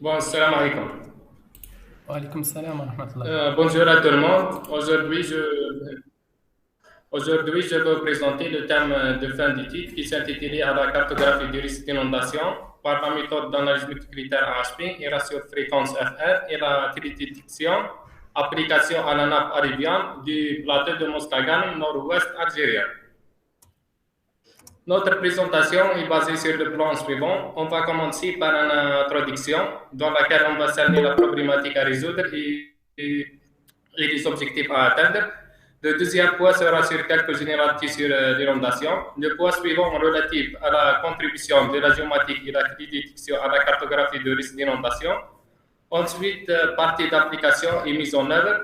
Bon, salam alaikum. وعليكم السلام ورحمة الله. Bonjour à tout le monde. Aujourd'hui, je vais vous présenter le thème de fin du titre qui s'intitule à la cartographie du risque d'inondation par la méthode d'analyse multicritère AHP et ratio de fréquence FR et la télédétection, application à la nappe alluviale du plateau de Mostaganem, nord-ouest algérien. Notre présentation est basée sur le plan suivant. On va commencer par une introduction dans laquelle on va cerner la problématique à résoudre et les objectifs à atteindre. Le deuxième point sera sur quelques généralités sur l'inondation. Le point suivant relatif à la contribution de la géomatique et la détection à la cartographie de risque d'inondation. Ensuite, partie d'application et mise en œuvre.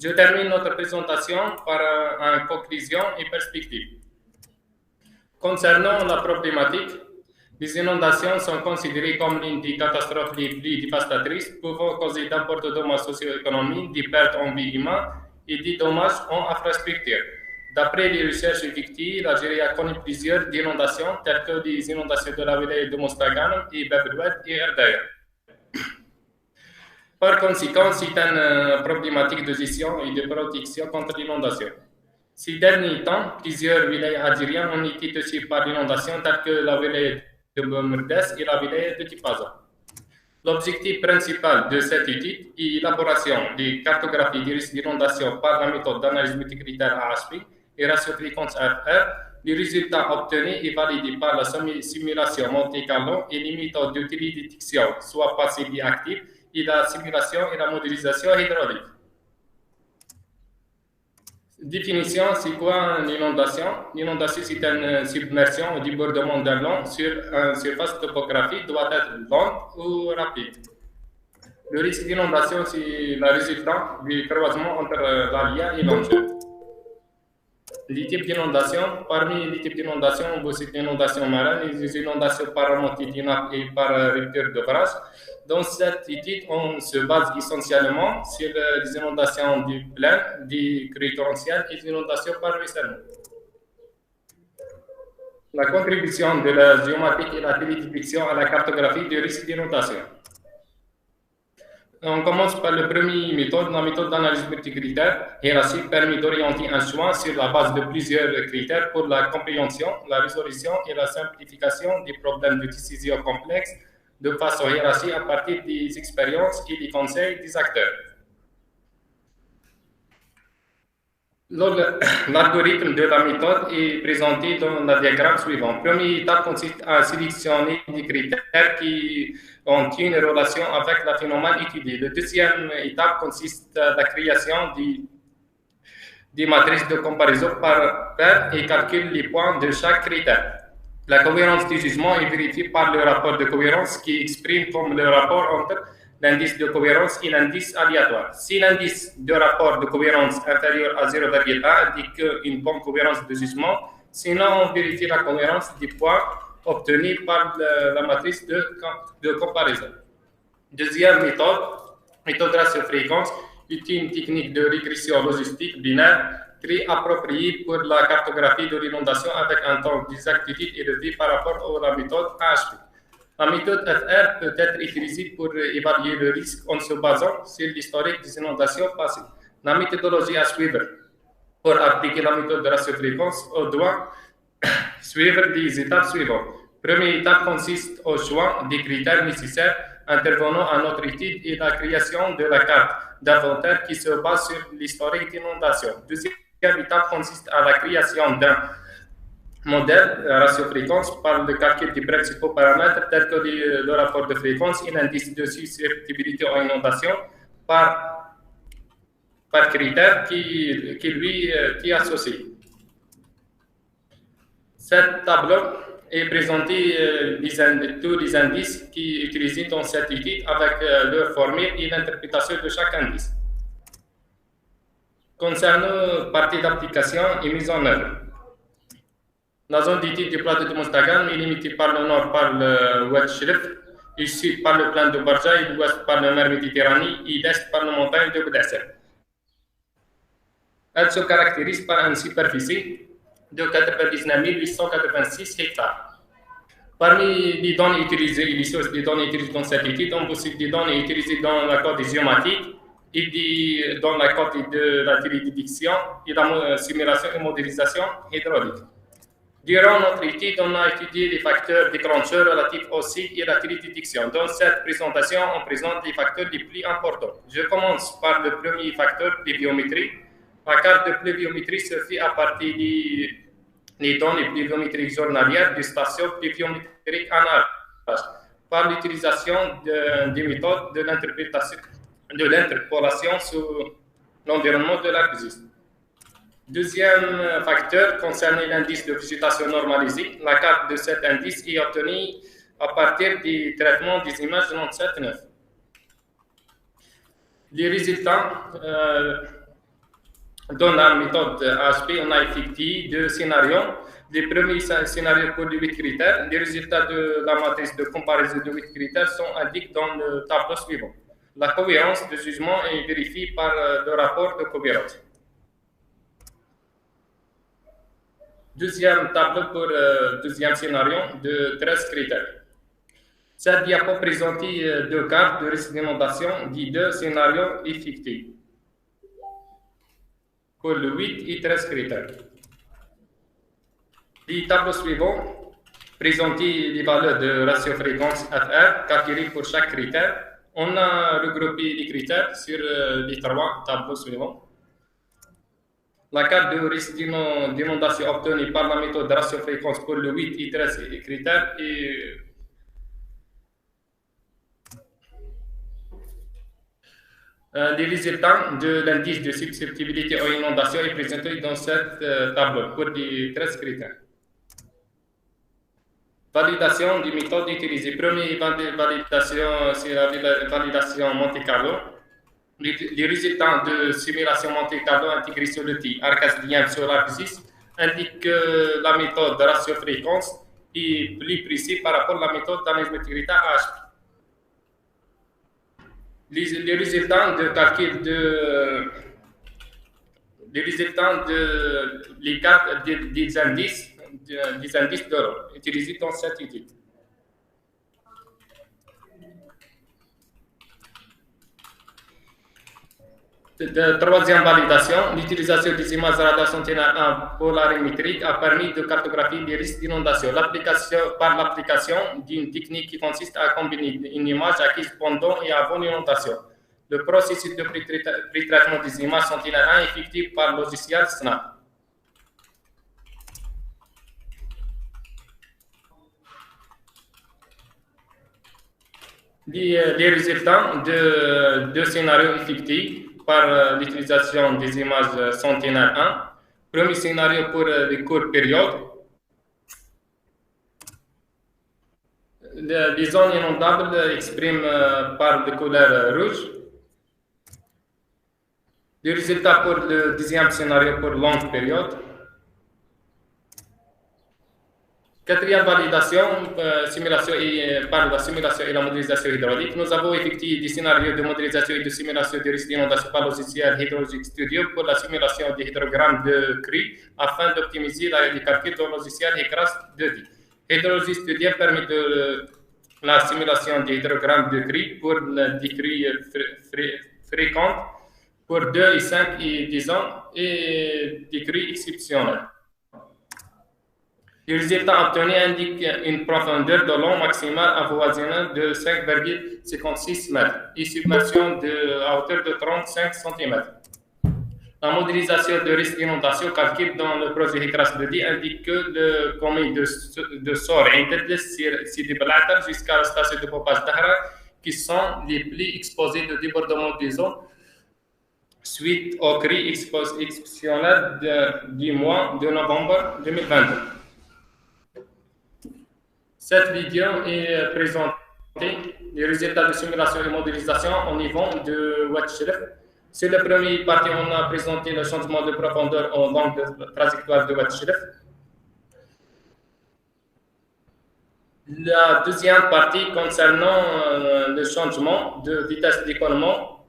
Je termine notre présentation par une conclusion et perspective. Concernant la problématique, les inondations sont considérées comme l'une des catastrophes les plus dévastatrices, pouvant causer d'importants dommages socio-économiques, des pertes en vie humaine et des dommages en infrastructures. D'après les recherches effectuées, l'Algérie a connu plusieurs inondations, telles que les inondations de la wilaya de Mostaganem et Babrouet et Erdaya. Par conséquent, c'est une problématique de gestion et de protection contre l'inondation. Ces derniers temps, plusieurs villages algériens ont été touchés par l'inondation, telles que la wilaya de Merdes et la wilaya de Tipaza. L'objectif principal de cette étude est l'élaboration des cartographies des risques d'inondation par la méthode d'analyse multicritère AHP et ratio fréquence FR. Les résultats obtenus et validés par la simulation Monte Carlo et les méthodes de télédétection, soit passives et actives, et la simulation et la modélisation hydraulique. Définition, c'est quoi une inondation? L'inondation, c'est une submersion ou débordement d'un long sur une surface topographique doit être lente ou rapide. Le risque d'inondation, c'est la résultante du croisement entre l'aria et l'enjeu. Les types d'inondation, parmi les types d'inondation, on voit cette inondation marine, les inondations par remontée des nappes et par rupture de barrage. Dans cette étude, on se base essentiellement sur les inondations du plein, des crues torrentielles et les inondations par ruissellement. La contribution de la géomatique et la télédétection à la cartographie du risque d'inondation. On commence par la première méthode, la méthode d'analyse multicritère. Ainsi permet d'orienter un choix sur la base de plusieurs critères pour la compréhension, la résolution et la simplification des problèmes de décision complexes de façon hiérarchique à partir des expériences et des conseils des acteurs. L'algorithme de la méthode est présenté dans le diagramme suivant. Première étape consiste à sélectionner des critères qui ont une relation avec le phénomène étudié. La deuxième étape consiste à la création des matrices de comparaison par paire et calcule les points de chaque critère. La cohérence du jugement est vérifiée par le rapport de cohérence qui exprime comme le rapport entre l'indice de cohérence et l'indice aléatoire. Si l'indice de rapport de cohérence inférieur à 0,1 indique une bonne cohérence de jugement, sinon on vérifie la cohérence des points obtenus par la matrice de comparaison. Deuxième méthode, méthode ratio-fréquence, est une technique de régression logistique binaire très appropriée pour la cartographie de l'inondation avec un temps d'exactitude élevé par rapport à la méthode AHP. La méthode FR peut être utilisée pour évaluer le risque en se basant sur l'historique des inondations passées. La méthodologie à suivre pour appliquer la méthode de ratio-fréquence doit suivre les étapes suivantes. Première étape consiste au choix des critères nécessaires intervenant à notre étude et la création de la carte d'inventaire qui se base sur l'historique d'inondation. Deuxième étape consiste à la création d'un modèle ratio-fréquence par le calcul des principaux paramètres tels que le rapport de fréquence et l'indice de susceptibilité aux inondations par critère qui lui est associé. Cette tableau est présenté tous les indices qui sont utilisés dans cette étude avec leur formule et l'interprétation de chaque indice. Concernant partie d'application et mise en œuvre. La zone d'étude du plateau de Mostaganem est limitée par le nord par le Oued Chelif, le sud par le plain de Barja et l'ouest par la mer Méditerranée et l'est par la montagne de Boudassel. Elle se caractérise par une superficie de 99 886 hectares. Parmi les données utilisées, les sources des données utilisées dans cette étude, on possède des données utilisées dans la code géomatique et dans la code de la télédiction et la simulation et modélisation hydraulique. Durant notre étude, on a étudié les facteurs déclencheurs relatifs au cycle et la télédiction. Dans cette présentation, on présente les facteurs les plus importants. Je commence par le premier facteur, pluviométrie. La carte de pluviométrie se fait à partir des données pluviométriques journalières des stations pluviométriques en arrage par l'utilisation des méthodes de l'interpolation sur l'environnement de l'arc-juste. Deuxième facteur concerne l'indice de végétation normalisée. La carte de cet indice est obtenue à partir du traitement des images de Landsat 9. Les résultats dans la méthode HP, on a effectué deux scénarios. Les premiers scénarios pour les 8 critères. Les résultats de la matrice de comparaison de 8 critères sont indiqués dans le tableau suivant. La cohérence de jugement est vérifiée par le rapport de cohérence. Deuxième tableau pour deuxième scénario de 13 critères. Cette diapo présente deux cartes de risque d'inondation des deux scénarios effectués pour le 8 et 13 critères. Les tableaux suivants présentent les valeurs de ratio fréquence FR calculées pour chaque critère. On a regroupé les critères sur les trois tableaux suivants. La carte de risque d'inondation obtenue par la méthode de ratio fréquence pour le 8 et 13 critères est les résultats de l'indice de susceptibilité aux inondations est présenté dans cette tableau pour les 13 critères. Validation des méthodes utilisées. Première validation, c'est la validation Monte Carlo. Les résultats de simulation Monte Carlo intégrés sur l'outil ArcGIS sur ArcGIS indiquent que la méthode de ratio fréquence est plus précise par rapport à la méthode d'analyse météorite AHP. Les résultats de calcul les cartes des indices d'euro utilisés dans cette étude. Troisième validation, l'utilisation des images radar Sentinel-1 polarimétriques a permis de cartographier les risques d'inondation. Par l'application d'une technique qui consiste à combiner une image acquise pendant et avant l'inondation. Le processus de pré-traitement des images Sentinel-1 est effectué par le logiciel SNAP. Les résultats de deux scénarios effectués par l'utilisation des images Sentinel-1. Premier scénario pour les courtes périodes. Les zones inondables expriment par de couleur rouge. Les résultats pour le deuxième scénario pour longue période. Quatrième validation, par la simulation et la modélisation hydraulique. Nous avons effectué des scénarios de modélisation et de simulation de risque d'inondation par le logiciel Hydrologic Studio pour la simulation des hydrogrammes de crues afin d'optimiser les calculs du logiciel HECRAS 2D. Hydrologic Studio permet la simulation des hydrogrammes de crues pour des crues fréquentes pour 2 et 5 et 10 ans et des crues exceptionnelles. Les résultats obtenus indiquent une profondeur de l'eau maximale avoisinant de 5,56 mètres et submersion à hauteur de 35 cm. La modélisation de risque d'inondation calculée dans le projet HECRAS 2D indique que le commun de sort interdit Sidi Blatter jusqu'à la station de pompage d'Ahra qui sont les plus exposés de débordement des eaux suite aux crues exceptionnelles du mois de novembre 2022. Cette vidéo est présentée les résultats de simulation et modélisation au niveau de Oued Chelef. C'est la première partie, on a présenté le changement de profondeur au long de la trajectoire de Oued Chelef. La deuxième partie concernant le changement de vitesse d'écoulement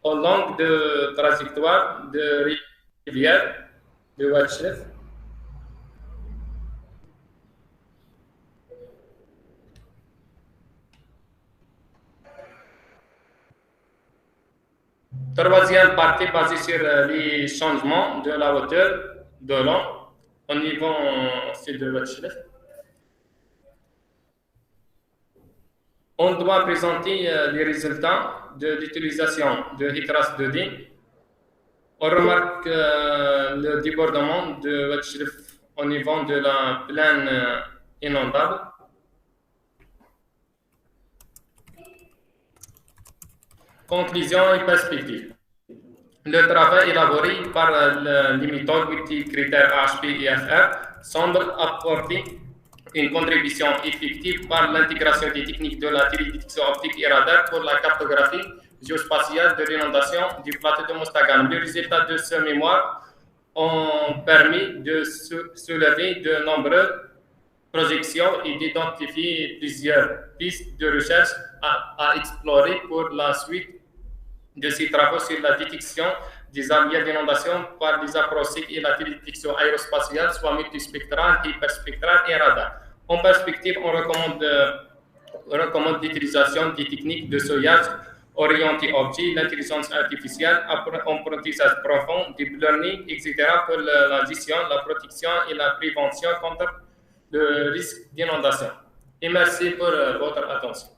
au long de la trajectoire de rivière de Oued Chelef. Troisième partie basée sur les changements de la hauteur de l'eau au niveau de Watchlist. On doit présenter les résultats de l'utilisation de HITRAS 2D. On remarque le débordement de Watchlist au niveau de la plaine inondable. Conclusion et perspective. Le travail élaboré par les méthodes multicritères AHP et FR semble apporter une contribution effective par l'intégration des techniques de la télédétection optique et radar pour la cartographie géospatiale de l'inondation du plateau de Mostaganem. Les résultats de ce mémoire ont permis de soulever de nombreuses projections et d'identifier plusieurs pistes de recherche à explorer pour la suite de ces travaux sur la détection des aléas d'inondation par les approches et la télédétection aérospatiale, soit multispectrale, hyperspectrale et radar. En perspective, on recommande l'utilisation des techniques de soignage orienté objet, l'intelligence artificielle, apprentissage profond, deep learning, etc. pour la gestion, la protection et la prévention contre le risque d'inondation. Et merci pour votre attention.